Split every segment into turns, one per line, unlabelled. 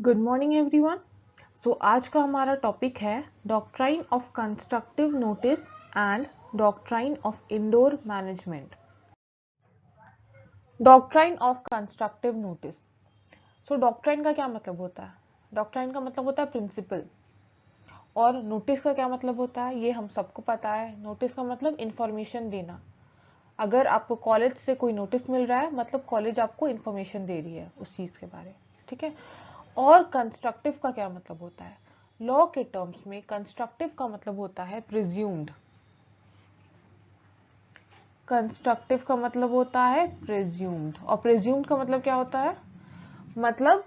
Good morning everyone. आज का हमारा टॉपिक है doctrine of constructive notice and doctrine of indoor management. Doctrine of constructive notice. Doctrine का क्या मतलब होता है? डॉक्ट्राइन का मतलब होता है प्रिंसिपल, और नोटिस का क्या मतलब होता है ये हम सबको पता है। नोटिस का मतलब इंफॉर्मेशन देना। अगर आपको कॉलेज से कोई नोटिस मिल रहा है मतलब कॉलेज आपको इंफॉर्मेशन दे रही है उस चीज के बारे, ठीक है। और कंस्ट्रक्टिव का क्या मतलब होता है? लॉ के टर्म्स में कंस्ट्रक्टिव का मतलब होता है प्रिज्यूम्ड। कंस्ट्रक्टिव का मतलब होता है प्रिज्यूम्ड, और प्रिज्यूम्ड का मतलब क्या होता है? मतलब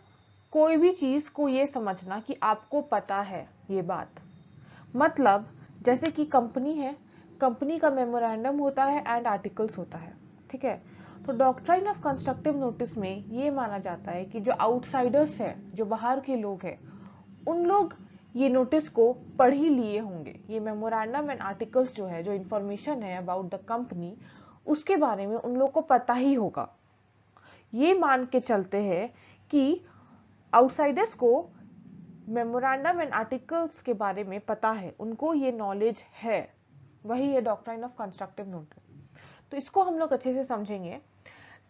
कोई भी चीज को ये समझना कि आपको पता है ये बात। मतलब जैसे कि कंपनी है, कंपनी का मेमोरेंडम होता है एंड आर्टिकल्स होता है, ठीक है। तो डॉक्ट्राइन ऑफ कंस्ट्रक्टिव नोटिस में ये माना जाता है कि जो आउटसाइडर्स है, जो बाहर के लोग हैं, उन लोग ये नोटिस को पढ़ ही लिए होंगे। ये मेमोरेंडम एंड आर्टिकल्स जो है, जो इंफॉर्मेशन है अबाउट द कंपनी, उसके बारे में उन लोग को पता ही होगा। ये मान के चलते हैं कि आउटसाइडर्स को मेमोरेंडम एंड आर्टिकल्स के बारे में पता है, उनको ये नॉलेज है। वही है डॉक्ट्राइन ऑफ कंस्ट्रक्टिव नोटिस। तो इसको हम लोग अच्छे से समझेंगे।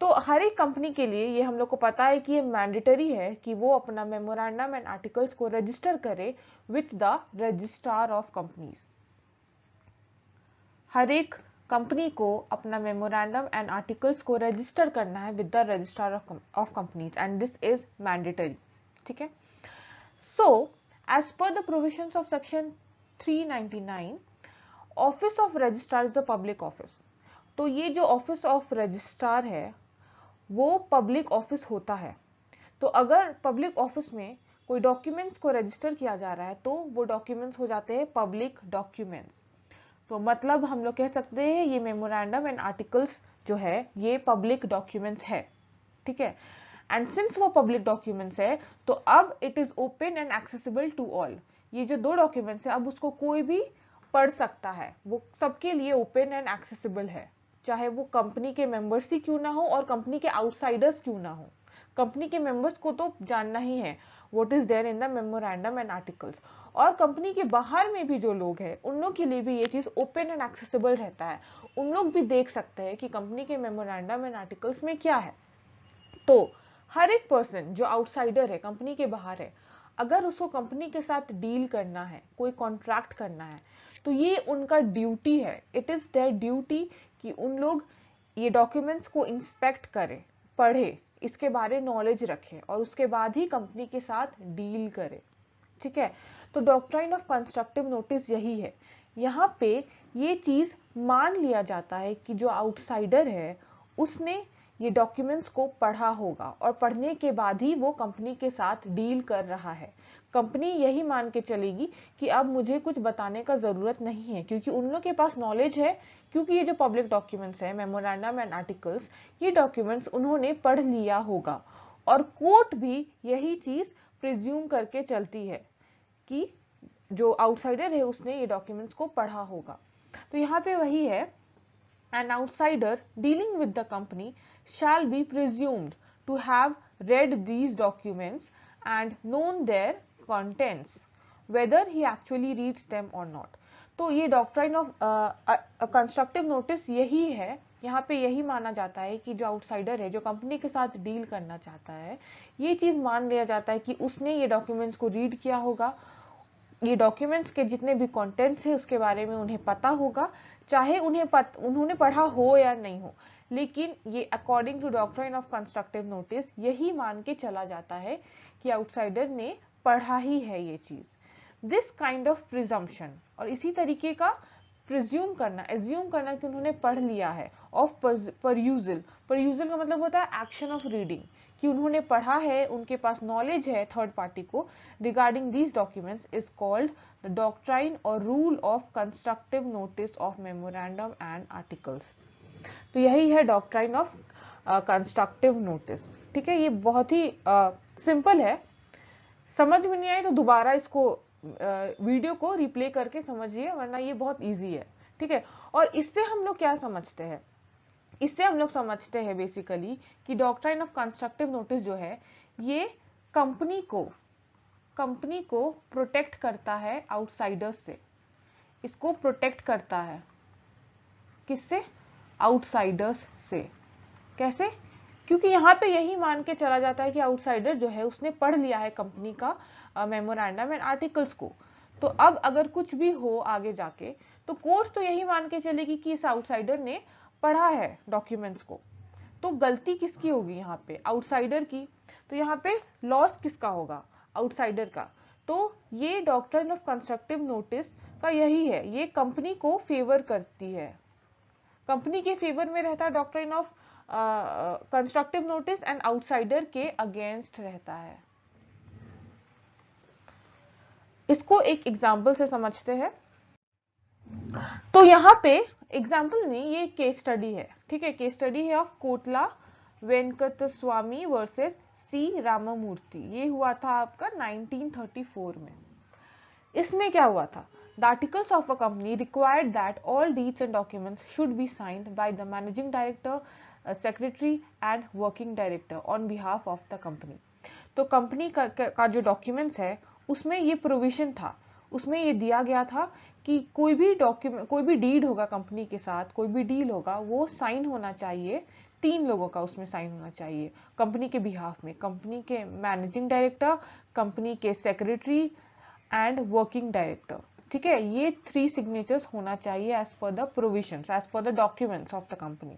तो हर एक कंपनी के लिए ये हम लोग को पता है कि ये मैंडेटरी है कि वो अपना मेमोरेंडम एंड आर्टिकल्स को रजिस्टर करे with the registrar of companies. हर एक कंपनी को अपना मेमोरेंडम एंड आर्टिकल्स को रजिस्टर करना है with the registrar of companies, and this is mandatory, ठीक है। So as per the provisions of section 399, office of registrar is a public office. तो ये जो ऑफिस ऑफ रजिस्ट्रार है वो पब्लिक ऑफिस होता है। तो अगर पब्लिक ऑफिस में कोई डॉक्यूमेंट्स को रजिस्टर किया जा रहा है तो वो डॉक्यूमेंट्स हो जाते हैं पब्लिक डॉक्यूमेंट्स। तो मतलब हम लोग कह सकते हैं ये मेमोरेंडम एंड आर्टिकल्स जो है ये पब्लिक डॉक्यूमेंट्स है, ठीक है। एंड सिंस वो पब्लिक डॉक्यूमेंट्स है तो अब it is open and accessible to all. ये जो दो डॉक्यूमेंट्स है अब उसको कोई भी पढ़ सकता है, वो सबके लिए ओपन एंड एक्सेसिबल है, चाहे वो कंपनी के मेंबर्स ही क्यों ना हो और कंपनी के आउटसाइडर्स क्यों ना हो। कंपनी के मेंबर्स को तो जानना ही है what is there in the memorandum and articles, और कंपनी के बाहर में भी जो लोग हैं उन लोग के लिए भी ये चीज ओपन एंड एक्सेसिबल रहता है। उन लोग भी देख सकते हैं कि कंपनी के मेमोरेंडम एंड आर्टिकल्स में क्या है। तो हर एक पर्सन जो आउटसाइडर है, कंपनी के बाहर है, अगर उसको कंपनी के साथ डील करना है, कोई कॉन्ट्रैक्ट करना है, तो ये उनका ड्यूटी है। इट इज देयर ड्यूटी कि उन लोग ये डॉक्यूमेंट्स को इंस्पेक्ट करें, पढ़े, इसके बारे नॉलेज रखें और उसके बाद ही कंपनी के साथ डील करें, ठीक है। तो डॉक्ट्राइन ऑफ कंस्ट्रक्टिव नोटिस यही है। यहाँ पे ये चीज मान लिया जाता है कि जो आउटसाइडर है उसने ये डॉक्यूमेंट्स को पढ़ा होगा और पढ़ने के बाद ही वो कंपनी के साथ डील कर रहा है। कंपनी यही मान के चलेगी कि अब मुझे कुछ बताने का जरूरत नहीं है क्योंकि उन लोग के पास नॉलेज है, क्योंकि ये जो पब्लिक डॉक्यूमेंट्स है, मेमोरेंडम एंड आर्टिकल्स, ये डॉक्यूमेंट्स उन्होंने पढ़ लिया होगा। और कोर्ट भी यही चीज प्रिज्यूम करके चलती है कि जो आउटसाइडर है उसने ये डॉक्यूमेंट्स को पढ़ा होगा। तो यहाँ पे वही है, an outsider dealing with the company shall be presumed to have read these documents and known their contents, whether he actually reads them or not. तो ये डॉक्ट्राइन ऑफ कंस्ट्रक्टिव नोटिस यही है। यहाँ पे यही माना जाता है कि जो आउटसाइडर है, जो कंपनी के साथ डील करना चाहता है, ये चीज मान लिया जाता है कि उसने ये डॉक्यूमेंट्स को रीड किया होगा, ये डॉक्यूमेंट्स के जितने भी कंटेंट्स है उसके बारे में उन्हें पता होगा, चाहे उन्होंने पढ़ा हो या नहीं हो। लेकिन ये according to doctrine of constructive notice यही मान के चला जाता है कि आउटसाइडर ने पढ़ा ही है ये चीज। दिस काइंड ऑफ प्रिजम्पशन, और इसी तरीके का प्रिज्यूम करना, एज्यूम करना कि उन्होंने पढ़ लिया है, ऑफ परयूजल। परयूजल का मतलब होता है एक्शन ऑफ रीडिंग, कि उन्होंने पढ़ा है, उनके पास नॉलेज है थर्ड पार्टी को regarding these documents, is called the doctrine और rule of constructive notice of memorandum and articles. तो यही है डॉक्ट्राइन ऑफ कंस्ट्रक्टिव नोटिस, ठीक है। ये बहुत ही सिंपल है। समझ में नहीं आए तो दोबारा इसको वीडियो को रिप्ले करके समझिए, वरना ये बहुत इजी है, ठीक है। और इससे हम लोग क्या समझते हैं? इससे हम लोग समझते हैं बेसिकली कि डॉक्ट्राइन ऑफ कंस्ट्रक्टिव नोटिस जो है ये कंपनी को कंपनी को प्रोटेक्ट करता है आउटसाइडर्स से, इसको प्रोटेक्ट करता है किससे? आउटसाइडर्स से। कैसे? क्योंकि यहाँ पे यही मान के चला जाता है कि आउटसाइडर जो है उसने पढ़ लिया है कंपनी का मेमोरेंडम एंड आर्टिकल्स को। तो अब अगर कुछ भी हो आगे जाके तो कोर्ट तो यही मान के चलेगी कि इस आउटसाइडर ने पढ़ा है डॉक्यूमेंट्स को। तो गलती किसकी होगी यहाँ पे? आउटसाइडर की। तो यहाँ पे लॉस किसका होगा? आउटसाइडर का। तो ये डॉक्ट्रिन ऑफ कंस्ट्रक्टिव नोटिस का यही है, ये कंपनी को फेवर करती है, कंपनी के फेवर में रहता है doctrine of constructive notice and outsider के अगेंस्ट रहता है। इसको एक एग्जाम्पल से समझते हैं। तो यहाँ पे एग्जाम्पल नहीं, ये केस स्टडी है, ठीक है, केस स्टडी है of Kotla Venkataswami versus C Ramamurthi. ये हुआ था आपका 1934 में। इसमें क्या हुआ था? The articles of a company required that all deeds and documents should be signed by the managing director, secretary and working director on behalf of the company. तो कंपनी का जो डॉक्यूमेंट्स है उसमें ये प्रोविजन था, उसमें ये दिया गया था कि कोई भी डॉक्यूमेंट, कोई भी डीड होगा कंपनी के साथ, कोई भी डील होगा, वो साइन होना चाहिए, 3 लोगों का उसमें साइन होना चाहिए कंपनी के बिहाफ में, कंपनी के मैनेजिंग डायरेक्टर, कंपनी के सेक्रेटरी एंड वर्किंग डायरेक्टर। ठीक है, ये 3 सिग्नेचर्स होना चाहिए as per the provisions, as per the documents of the company.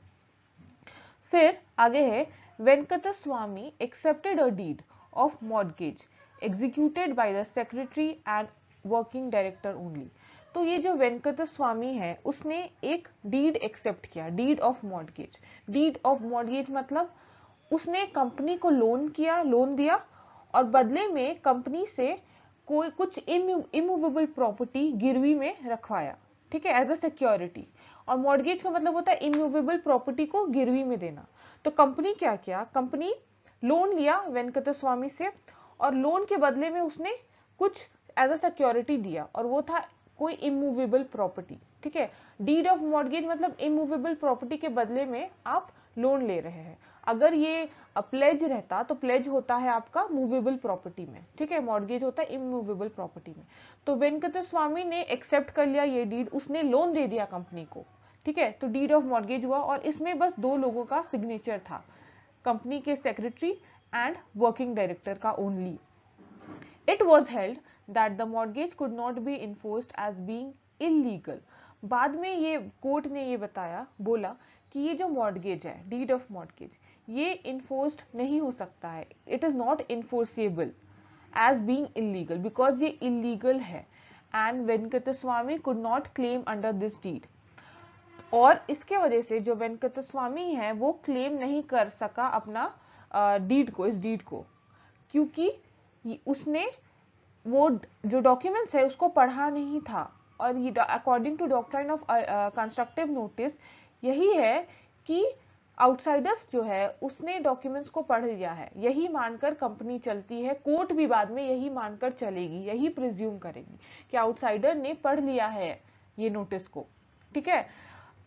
फिर आगे है, Venkataswami accepted a deed of mortgage executed by the secretary and working director only. तो ये जो वेंकटस्वामी है उसने एक डीड एक्सेप्ट किया, deed of mortgage. Deed of mortgage मतलब उसने कंपनी को लोन किया, लोन दिया और बदले में कंपनी से कोई कुछ इमूवेबल प्रॉपर्टी गिरवी में रखवाया, ठीक है, एज अ सिक्योरिटी। और मॉर्गेज का मतलब होता है इमूवेबल प्रॉपर्टी को गिरवी में देना। तो कंपनी क्या किया? कंपनी लोन लिया वेंकटस्वामी से और लोन के बदले में उसने कुछ एज अ सिक्योरिटी दिया और वो था कोई इमूवेबल प्रॉपर्टी। ठीक है, डीड ऑफ मॉर्गेज मतलब इमूवेबल प्रॉपर्टी के बदले में आप लोन ले रहे हैं। अगर ये प्लेज रहता तो प्लेज होता है आपका मूवेबल प्रॉपर्टी में, ठीक है, मॉर्गेज होता है इमूवेबल प्रॉपर्टी में। तो वेंकटस्वामी ने एक्सेप्ट कर लिया ये डीड, उसने लोन दे दिया कंपनी को, ठीक है, तो डीड ऑफ मॉर्गेज हुआ और इसमें बस 2 लोगों का सिग्नेचर था, कंपनी के सेक्रेटरी एंड वर्किंग डायरेक्टर का only. It was held that the mortgage could not be enforced as being illegal. बाद में ये कोर्ट ने ये बताया, बोला कि ये जो मॉर्गेज है, डीड ऑफ मॉर्गेज, ये इन्फोर्स्ड नहीं हो सकता है, it is not enforceable as being illegal, because ये इलीगल है and Venkataswami could not claim under this deed. और इसके वजह से जो वेंकटस्वामी है वो क्लेम नहीं कर सका अपना डीड को, इस डीड को, क्योंकि उसने वो जो डॉक्यूमेंट्स है उसको पढ़ा नहीं था। और ये according to doctrine of constructive notice यही है कि आउटसाइडर्स जो है उसने डॉक्यूमेंट्स को पढ़ लिया है, यही मानकर कंपनी चलती है। कोर्ट भी बाद में यही मानकर चलेगी, यही प्रिज्यूम करेगी कि आउटसाइडर ने पढ़ लिया है ये नोटिस को, ठीक है।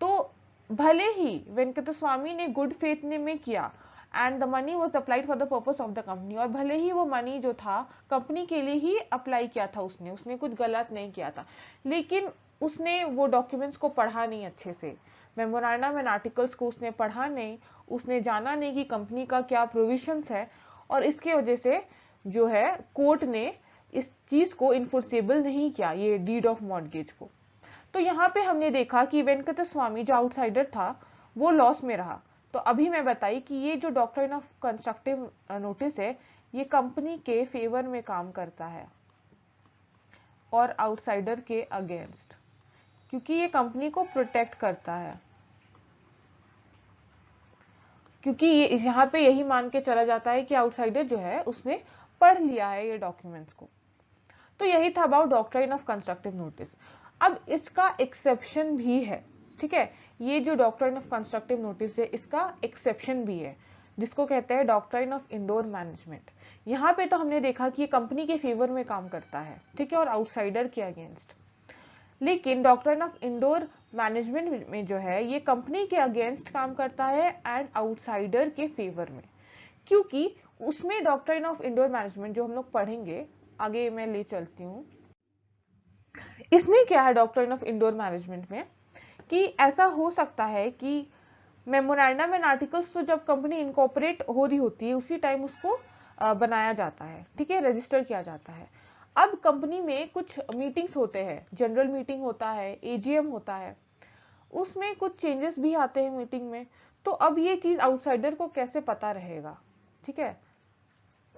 तो भले ही वेंकटस्वामी ने गुड फेथ में किया and the money was applied for the purpose of the company, और भले ही वो मनी जो था कंपनी के लिए ही अप्लाई किया था, उसने कुछ गलत नहीं किया था, लेकिन उसने वो डॉक्यूमेंट्स को पढ़ा नहीं अच्छे से, मेमोरेंडम एंड आर्टिकल्स को उसने पढ़ा नहीं, उसने जाना नहीं कि कंपनी का क्या प्रोविजंस है, और इसके वजह से जो है कोर्ट ने इस चीज को इन्फोर्सेबल नहीं किया, ये डीड ऑफ मॉर्गेज को। तो यहाँ पे हमने देखा कि वेंकटस्वामी जो आउटसाइडर था वो लॉस में रहा। तो अभी मैं बताई कि ये जो डॉक्ट्रिन ऑफ कंस्ट्रक्टिव नोटिस है ये कंपनी के फेवर में काम करता है और आउटसाइडर के अगेंस्ट, क्योंकि ये कंपनी को प्रोटेक्ट करता है, क्योंकि यहाँ पे यही मान के चला जाता है कि आउटसाइडर जो है उसने पढ़ लिया है ये डॉक्यूमेंट्स को। तो यही था about doctrine of constructive notice. अब इसका एक्सेप्शन भी है, ठीक है, ये जो डॉक्ट्रिन ऑफ कंस्ट्रक्टिव नोटिस है इसका एक्सेप्शन भी है, जिसको कहते हैं डॉक्ट्रिन ऑफ इंडोर मैनेजमेंट। यहाँ पे तो हमने देखा कि ये कंपनी के फेवर में काम करता है, ठीक है, और आउटसाइडर के अगेंस्ट। लेकिन डॉक्ट्रिन ऑफ इंडोर मैनेजमेंट में जो है ये कंपनी के अगेंस्ट काम करता है एंड आउटसाइडर के फेवर में, क्योंकि उसमें डॉक्ट्रिन ऑफ इंडोर मैनेजमेंट जो हम लोग पढ़ेंगे आगे मैं ले चलती हूँ। इसमें क्या है डॉक्ट्रिन ऑफ इंडोर मैनेजमेंट में, कि ऐसा हो सकता है कि मेमोरेंडम एंड आर्टिकल्स तो जब कंपनी इनकॉर्पोरेट हो रही होती है उसी टाइम उसको बनाया जाता है, ठीक है, रजिस्टर किया जाता है। अब कंपनी में कुछ मीटिंग्स होते हैं, जनरल मीटिंग होता है, एजीएम होता है, उसमें कुछ चेंजेस भी आते हैं मीटिंग में। तो अब ये चीज आउटसाइडर को कैसे पता रहेगा, ठीक है।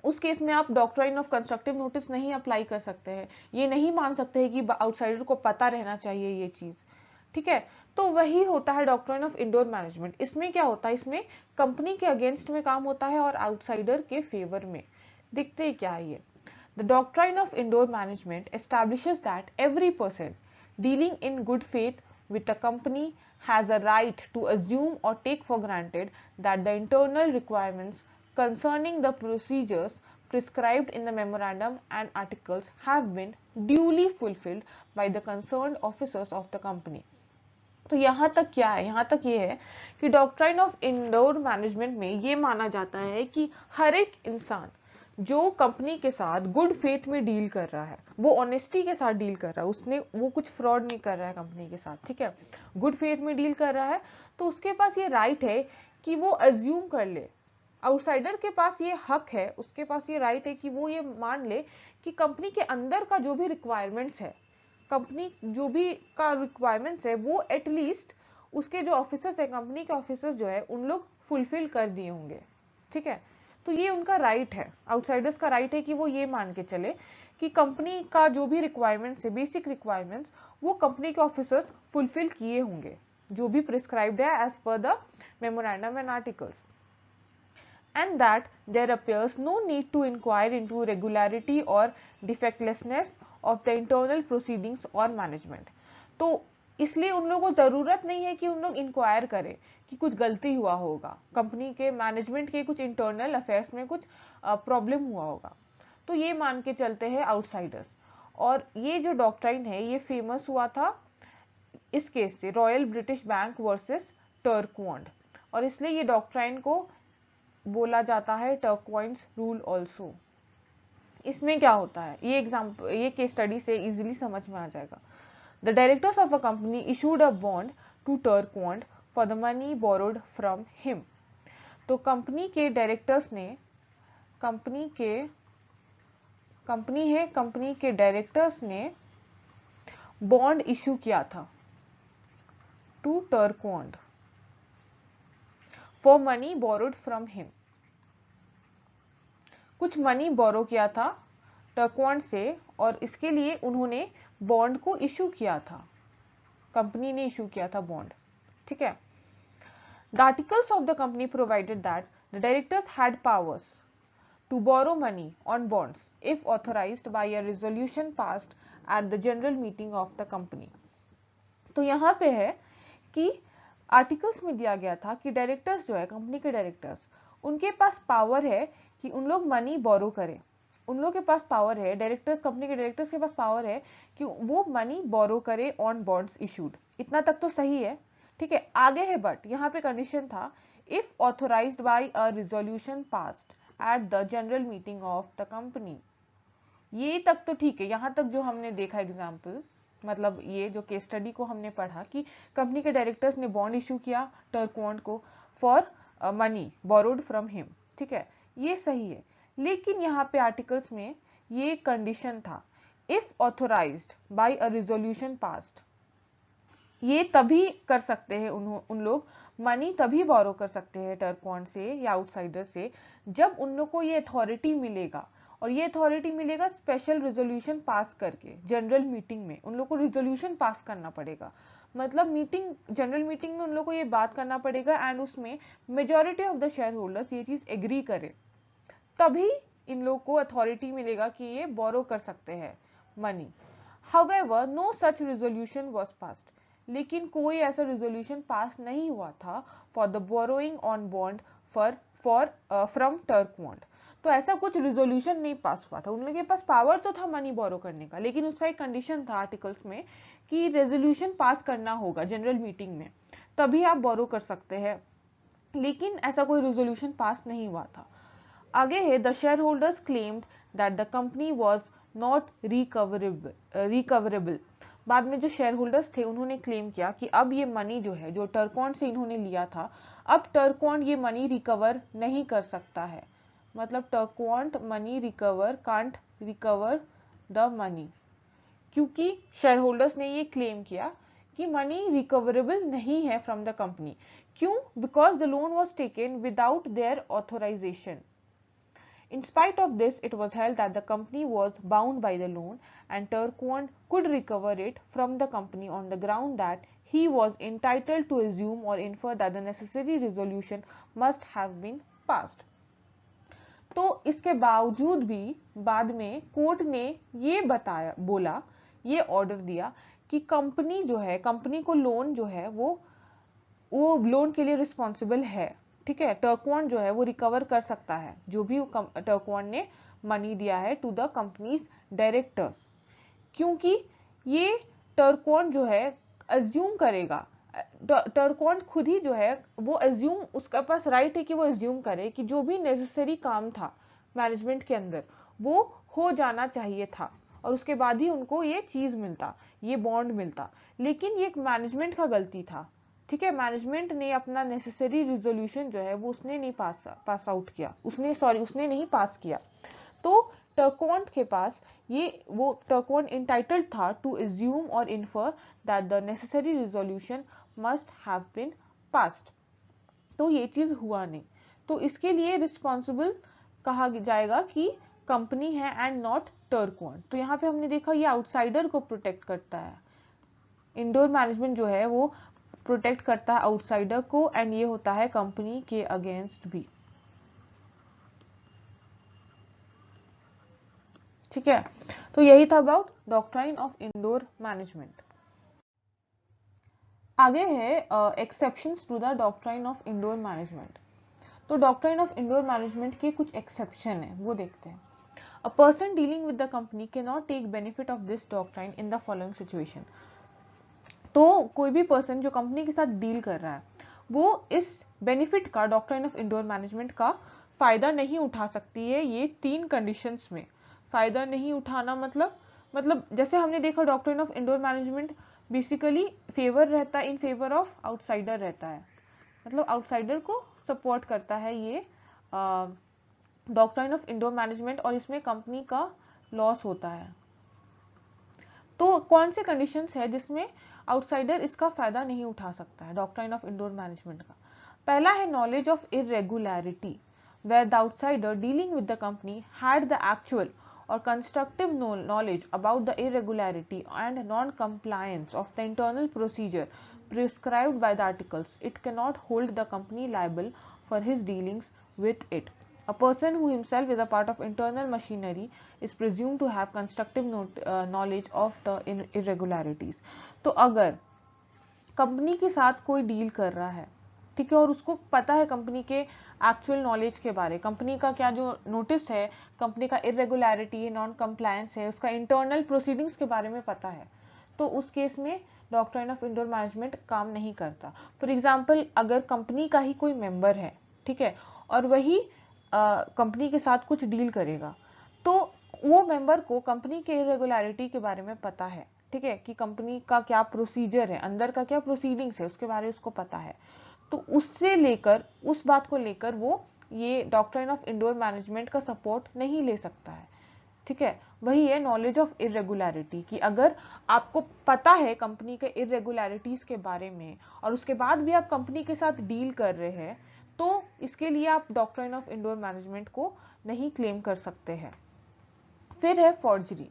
उस केस में आप डॉक्ट्राइन ऑफ कंस्ट्रक्टिव नोटिस नहीं अप्लाई कर सकते हैं, ये नहीं मान सकते हैं कि आउटसाइडर को पता रहना चाहिए ये चीज, ठीक है। तो वही होता है डॉक्ट्राइन ऑफ इंडोर मैनेजमेंट। इसमें क्या होता है, इसमें कंपनी के अगेंस्ट में काम होता है और आउटसाइडर के फेवर में। दिखते ही क्या है ये, the doctrine of indoor management establishes that every person dealing in good faith with a company has a right to assume or take for granted that the internal requirements concerning the procedures prescribed in the memorandum and articles have been duly fulfilled by the concerned officers of the company. तो यहाँ तक क्या है, यहाँ तक ये है कि डॉक्ट्राइन ऑफ इंडोर मैनेजमेंट में ये माना जाता है कि हर एक इंसान जो कंपनी के साथ गुड फेथ में डील कर रहा है, वो ऑनेस्टी के साथ डील कर रहा है, उसने वो कुछ फ्रॉड नहीं कर रहा है कंपनी के साथ, ठीक है, गुड फेथ में डील कर रहा है, तो उसके पास ये राइट है कि वो अज्यूम कर ले, आउटसाइडर के पास ये हक है, उसके पास ये राइट है कि वो ये मान ले कि कंपनी के अंदर का जो भी रिक्वायरमेंट्स है, कंपनी जो भी का रिक्वायरमेंट्स है, वो एटलीस्ट उसके जो ऑफिसर्स है, कंपनी के ऑफिसर्स जो है, उन लोग फुलफिल कर दिए होंगे, ठीक है। तो ये उनका राइट है, आउटसाइडर्स का राइट है कि वो ये मान के चले कि कंपनी का जो भी रिक्वायरमेंट्स है, बेसिक रिक्वायरमेंट्स, वो कंपनी के ऑफिसर्स फुलफिल किए होंगे, जो भी प्रिस्क्राइब्ड है as per the memorandum and articles, and that there appears no need to inquire into regularity or defectlessness of the internal proceedings or management. तो इसलिए उन लोगों को जरूरत नहीं है कि उन लोग इंक्वायर करें कि कुछ गलती हुआ होगा, कंपनी के मैनेजमेंट के कुछ इंटरनल अफेयर्स में कुछ प्रॉब्लम हुआ होगा। तो ये मान के चलते हैं आउटसाइडर्स। और ये जो डॉक्ट्राइन है ये फेमस हुआ था इस केस से, रॉयल ब्रिटिश बैंक वर्सेस टर्कवॉन्ड, और इसलिए ये डॉक्ट्राइन को बोला जाता है टर्कवाइन्स रूल ऑल्सो। इसमें क्या होता है, ये एग्जाम्पल, ये केस स्टडी से इजीली समझ में आ जाएगा। The directors of a company issued a bond to Turquand for the money borrowed from him. तो कंपनी के डायरेक्टर्स ने, कंपनी के डायरेक्टर्स ने बॉन्ड इशू किया था to Turquand for money borrowed from him. कुछ मनी बोरो किया था टर्कवॉन्ड से और इसके लिए उन्होंने बॉन्ड को इशू किया था, कंपनी ने इशू किया था बॉन्ड, ठीक है। The articles of the company provided that the directors had powers to borrow money on bonds if authorised by a resolution passed at the general meeting of the company. तो यहाँ पे है कि articles में दिया गया था कि डायरेक्टर्स जो है, कंपनी के डायरेक्टर्स, उनके पास पावर है कि उन लोग मनी बोरो करें, उन लोग के पास पावर है, डायरेक्टर्स, कंपनी के डायरेक्टर्स के पास पावर है कि वो मनी बोरो करे ऑन बॉन्ड्स इशूड। इतना तक तो सही है, ठीक है। आगे है बट, यहाँ पे कंडीशन था if authorised by a resolution passed at the general meeting of the company. ये तक तो ठीक है, यहाँ तक जो हमने देखा एग्जाम्पल, मतलब ये जो केस स्टडी को हमने पढ़ा कि कंपनी के डायरेक्टर्स ने बॉन्ड इशू किया टर्कवॉन्ड को for money borrowed from him, ठीक है, ये सही है। लेकिन यहाँ पे आर्टिकल्स में ये कंडीशन था if authorised by a resolution passed. ये तभी कर सकते हैं उन लोग मनी तभी बोरो कर सकते हैं टर्कवॉन्ड से या आउटसाइडर से जब उन लोग को ये अथॉरिटी मिलेगा, और ये अथॉरिटी मिलेगा स्पेशल रेजोल्यूशन पास करके। जनरल मीटिंग में उन लोग को रेजोल्यूशन पास करना पड़ेगा, मतलब मीटिंग, जनरल मीटिंग में उन लोग को ये बात करना पड़ेगा एंड उसमें majority of the share holders ये चीज एग्री करे, तभी इन लोग को अथॉरिटी मिलेगा कि ये बोरो कर सकते हैं money. However no such resolution was passed, लेकिन कोई ऐसा रेजोल्यूशन पास नहीं हुआ था for the borrowing on bond from Turquand. तो ऐसा कुछ रेजोल्यूशन नहीं पास हुआ था, उन लोगों के पास पावर तो था मनी बोरो करने का, लेकिन उसका एक कंडीशन था आर्टिकल्स में कि रेजोल्यूशन पास करना होगा जनरल मीटिंग में, तभी आप बोरो कर सकते हैं, लेकिन ऐसा कोई रेजोल्यूशन पास नहीं हुआ था। आगे है the share holders claimed that the company was not recoverable. बाद में जो शेयर होल्डर्स थे उन्होंने क्लेम किया कि अब ये मनी जो है, जो टर्कोन से इन्होंने लिया था, अब टर्कोन ये मनी रिकवर नहीं कर सकता है। मतलब Turquand money recover can't recover the money, क्योंकि शेयर होल्डर्स ने ये क्लेम किया कि मनी रिकवरेबल नहीं है फ्रॉम द कंपनी। क्यों? Because the loan was taken without their authorisation. In spite of this, it was held that the company was bound by the loan and Turquand could recover it from the company on the ground that he was entitled to assume or infer that the necessary resolution must have been passed. तो इसके बावजूद भी बाद में court ने ये बोला, ये ऑर्डर दिया कि कंपनी जो है, कंपनी को लोन जो है वो लोन के लिए रिस्पॉन्सिबल है। ठीक है, टर्कोन जो है वो रिकवर कर सकता है जो भी टर्कोन ने मनी दिया है टू द कंपनीज डायरेक्टर्स, क्योंकि ये टर्कोन जो है अज्यूम करेगा, टर्कोन खुद ही जो है वो अज्यूम, उसके पास राइट है कि वो अज्यूम करे कि जो भी नेसेसरी काम था मैनेजमेंट के अंदर वो हो जाना चाहिए था और उसके बाद ही उनको ये चीज मिलता, ये बॉन्ड मिलता। लेकिन ये मैनेजमेंट का गलती था। ठीक है, मैनेजमेंट ने अपना नेसेसरी रिजोल्यूशन जो है वो उसने नहीं पास आउट किया, उसने नहीं पास किया। तो टर्कोन के पास वो टर्कोन इंटाइटल्ड था टू अज्यूम और infer that the necessary resolution must have been passed. तो ये चीज हुआ नहीं, तो इसके लिए रिस्पॉन्सिबल कहा जाएगा कि कंपनी है एंड नॉट टर्कोन। तो यहाँ पे हमने देखा ये आउटसाइडर को प्रोटेक्ट करता है, इंडोर मैनेजमेंट जो है वो प्रोटेक्ट करता है आउटसाइडर को, एंड ये होता है कंपनी के अगेंस्ट भी। ठीक है, तो यही था about doctrine of indoor management. आगे है exceptions to the doctrine of indoor management. तो डॉक्ट्राइन ऑफ इंडोर मैनेजमेंट के कुछ एक्सेप्शन है, वो देखते हैं। A person dealing with the company can not take benefit of this doctrine in the following situation. तो कोई भी पर्सन जो कंपनी के साथ डील कर रहा है वो इस बेनिफिट का, डॉक्ट्राइन ऑफ इंडोर मैनेजमेंट का फायदा नहीं उठा सकती है। ये 3 कंडीशंस में फायदा नहीं उठाना, मतलब जैसे हमने देखा doctrine of indoor management basically favour रहता है, इन फेवर ऑफ आउटसाइडर रहता है, मतलब आउटसाइडर को सपोर्ट करता है ये डॉक्ट्राइन ऑफ इंडोर मैनेजमेंट, और इसमें कंपनी का लॉस होता है। तो कौन से कंडीशंस है जिसमें आउटसाइडर इसका फायदा नहीं उठा सकता है डॉक्ट्राइन ऑफ इंडोर मैनेजमेंट का? पहला है knowledge of irregularity, where the outsider dealing with the company had the actual or constructive knowledge about the irregularity and non-compliance of the internal procedure prescribed by the articles. It cannot hold the company liable for his dealings with it. A person who himself is a part of internal machinery is presumed to have constructive knowledge of the irregularities. तो अगर company के साथ कोई deal कर रहा है, ठीक है, और उसको पता है कंपनी के एक्चुअल नॉलेज के बारे, कंपनी का क्या जो नोटिस है, कंपनी का इरेगुलरिटी है, नॉन कंप्लायंस है, उसका इंटरनल प्रोसीडिंग्स के बारे में पता है, तो उस केस में डॉक्ट्राइन ऑफ इंडोर मैनेजमेंट काम नहीं करता। फॉर एग्जाम्पल, अगर कंपनी का ही कोई मेंबर है, ठीक है, और वही कंपनी के साथ कुछ डील करेगा, तो वो मेंबर को कंपनी के इरेगुलरिटी के बारे में पता है, ठीक है, कि कंपनी का क्या प्रोसीजर है, अंदर का क्या प्रोसीडिंग्स है, उसके बारे में उसको पता है। तो उससे लेकर, उस बात को लेकर वो ये डॉक्ट्राइन ऑफ इंडोर मैनेजमेंट का सपोर्ट नहीं ले सकता है। ठीक है, वही है नॉलेज ऑफ इरेगुलरिटी, कि अगर आपको पता है कंपनी के इरेगुलरिटीज के बारे में और उसके बाद भी आप कंपनी के साथ डील कर रहे हैं, तो इसके लिए आप डॉक्ट्राइन ऑफ इंडोर मैनेजमेंट को नहीं क्लेम कर सकते हैं। फिर है forgery,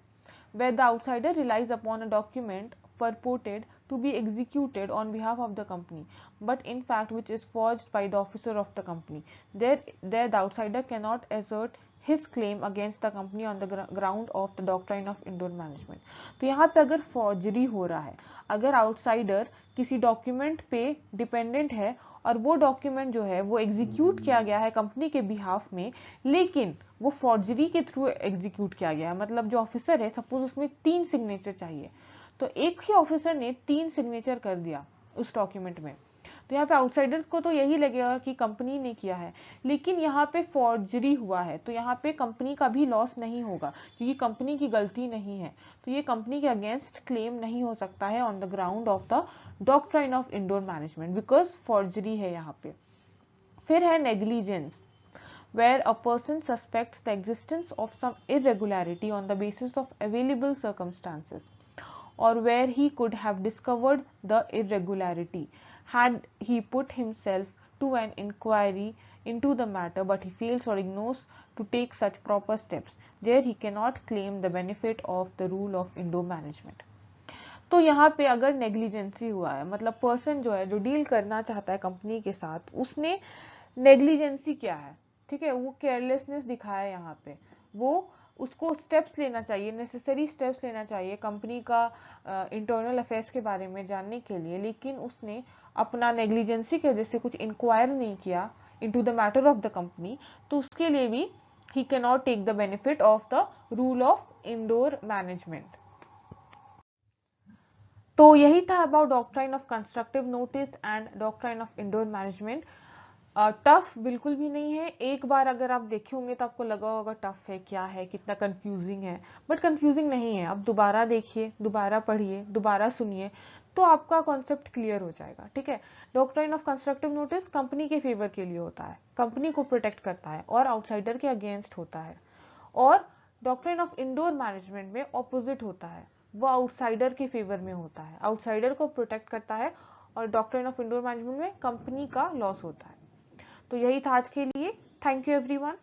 where the outsider relies upon a document purported to be executed on behalf of the company, but in fact which is forged by the officer of the company. There the outsider cannot assert his claim against the company on the ground of the doctrine of indoor management. तो यहाँ पे अगर forgery हो रहा है, अगर outsider किसी document पे डिपेंडेंट है और वो डॉक्यूमेंट जो है वो एग्जीक्यूट किया गया है कंपनी के बिहाफ में, लेकिन वो फॉर्जरी के थ्रू एग्जीक्यूट किया गया है, मतलब जो ऑफिसर है, सपोज उसमें 3 सिग्नेचर चाहिए, तो एक ही ऑफिसर ने 3 सिग्नेचर कर दिया उस डॉक्यूमेंट में, तो यहाँ पे आउटसाइडर को तो यही लगेगा कि कंपनी ने किया है, लेकिन यहाँ पे फॉर्जरी हुआ है तो यहाँ पे कंपनी का भी लॉस नहीं होगा क्योंकि कंपनी की गलती नहीं है, तो ये कंपनी के अगेंस्ट क्लेम नहीं हो सकता है on the ground of the doctrine of indoor management, because forgery है यहाँ पे। फिर है negligence, where a person suspects the existence of some irregularity on the basis of available circumstances, or where he could have discovered the irregularity had he put himself to an inquiry into the matter, but he fails or ignores to take such proper steps, there he cannot claim the benefit of the rule of indoor management। तो यहाँ पे अगर negligence हुआ है, मतलब person जो है, जो डील करना चाहता है कंपनी के साथ, उसने नेग्लिजेंसी किया है, ठीक है, वो केयरलेसनेस दिखाया है यहाँ पे, वो उसको स्टेप्स लेना चाहिए, नेसेसरी स्टेप्स लेना चाहिए कंपनी का इंटरनल अफेयर्स के बारे में जानने के लिए, लेकिन उसने अपना नेग्लिजेंसी की वजह से कुछ इंक्वायर नहीं किया into the matter of the company, तो उसके लिए भी he can not take the benefit of the rule of indoor management. तो यही था about doctrine of constructive notice and doctrine of indoor management. Tough बिल्कुल भी नहीं है, एक बार अगर आप देखे होंगे तो आपको लगा होगा टफ है, क्या है, कितना कंफ्यूजिंग है, बट कंफ्यूजिंग नहीं है। आप दोबारा देखिए, दोबारा पढ़िए, दोबारा सुनिए, तो आपका कॉन्सेप्ट क्लियर हो जाएगा, ठीक है। Doctrine of constructive notice company के फेवर के लिए होता है, कंपनी को प्रोटेक्ट करता है और आउटसाइडर के अगेंस्ट होता है, और डॉक्ट्राइन ऑफ इंडोर मैनेजमेंट में ऑपोजिट होता है, वो आउटसाइडर के फेवर में होता है, आउटसाइडर को प्रोटेक्ट करता है, और डॉक्ट्राइन ऑफ इंडोर मैनेजमेंट में कंपनी का लॉस होता है। तो यही था आज के लिए। Thank you everyone.